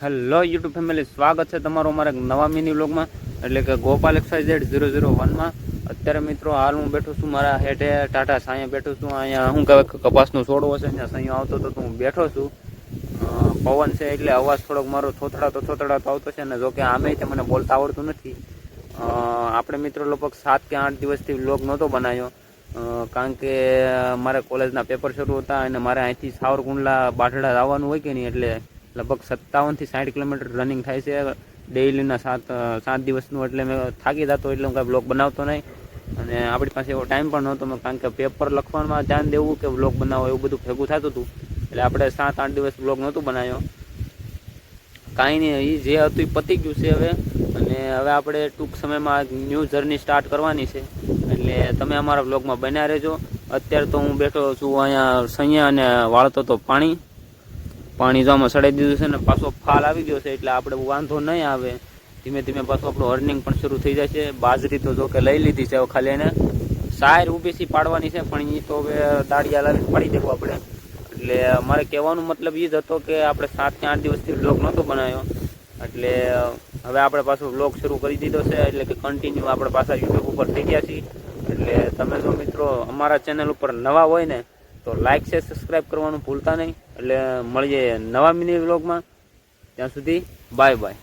Hello YouTube family, સ્વાગત છે તમારું અમારા નવા મિની વ્લોગમાં, એટલે કે ગોપાલ XYZ 001માં. અત્યારે મિત્રો હાલ હું બેઠો છું મારા હેઠે ટાટા સાંયે બેઠો છું. અહીંયા શું કહેવાય કપાસનું છોડવો છે, ત્યાં સાંયો આવતો હતો તો હું બેઠો છું. પવન છે એટલે અવાજ થોડોક મારો થોથડાતો આવતો છે, ને જોકે આમે તે મને બોલતા આવડતું નથી. આપણે મિત્રો લગભગ 7 કે 8 દિવસથી વ્લોગ નહોતો બનાવ્યો, કારણ કે મારે કોલેજના પેપર શરૂ હતા અને મારે અહીંથી સાવરકુંડલા બાઢડા આવવાનું હોય કે નહીં, એટલે લગભગ 57 થી 60 કિલોમીટર રનિંગ થાય છે ડેઇલીના 7 દિવસનું. એટલે મેં થાકી જતો, એટલે હું કાંઈ બ્લોગ બનાવતો નહીં, અને આપણી પાસે એવો ટાઈમ પણ નહોતો, કારણ કે પેપર લખવામાં ધ્યાન દેવું કે બ્લોગ બનાવો એવું બધું ભેગું થતું હતું. એટલે આપણે 7-8 દિવસ બ્લોગ નહોતું બનાવ્યો. કાંઈ નહીં, એ જે હતું એ પતી ગયું છે હવે, અને હવે આપણે ટૂંક સમયમાં ન્યૂ જર્ની સ્ટાર્ટ કરવાની છે. એટલે તમે અમારા બ્લોગમાં બન્યા રહેજો. અત્યારે તો હું બેઠો છું અહીંયા સૈયા અને વાળતો તો પાણી જોવામાં સડાઈ દીધું છે, ને પાછો ફાલ આવી ગયો છે, એટલે આપણે વાંધો નહીં આવે. ધીમે ધીમે પાછું આપણું અર્નિંગ પણ શરૂ થઈ જાય છે. બાજરી તો જો કે લઈ લીધી છે, હવે ખાલી એને સાયર ઊભી પાડવાની છે, પણ એ તો હવે દાળિયા લાવીને પાડી દેવું આપણે. એટલે મારે કહેવાનો મતલબ એ જ હતો કે આપણે 7 કે 8 દિવસથી વ્લોગ નહોતો બનાવ્યો, એટલે હવે આપણે પાછો વ્લોગ શરૂ કરી દીધો છે. એટલે કે કન્ટિન્યુ આપણે પાછા યુટ્યુબ ઉપર થઈ ગયા છીએ. એટલે તમે જો મિત્રો અમારા ચેનલ ઉપર નવા હોય ને તો લાઇક છે, સબસ્ક્રાઈબ કરવાનું ભૂલતા નહીં. એટલે મળીએ નવા મિની વ્લોગમાં. ત્યાં સુધી બાય બાય.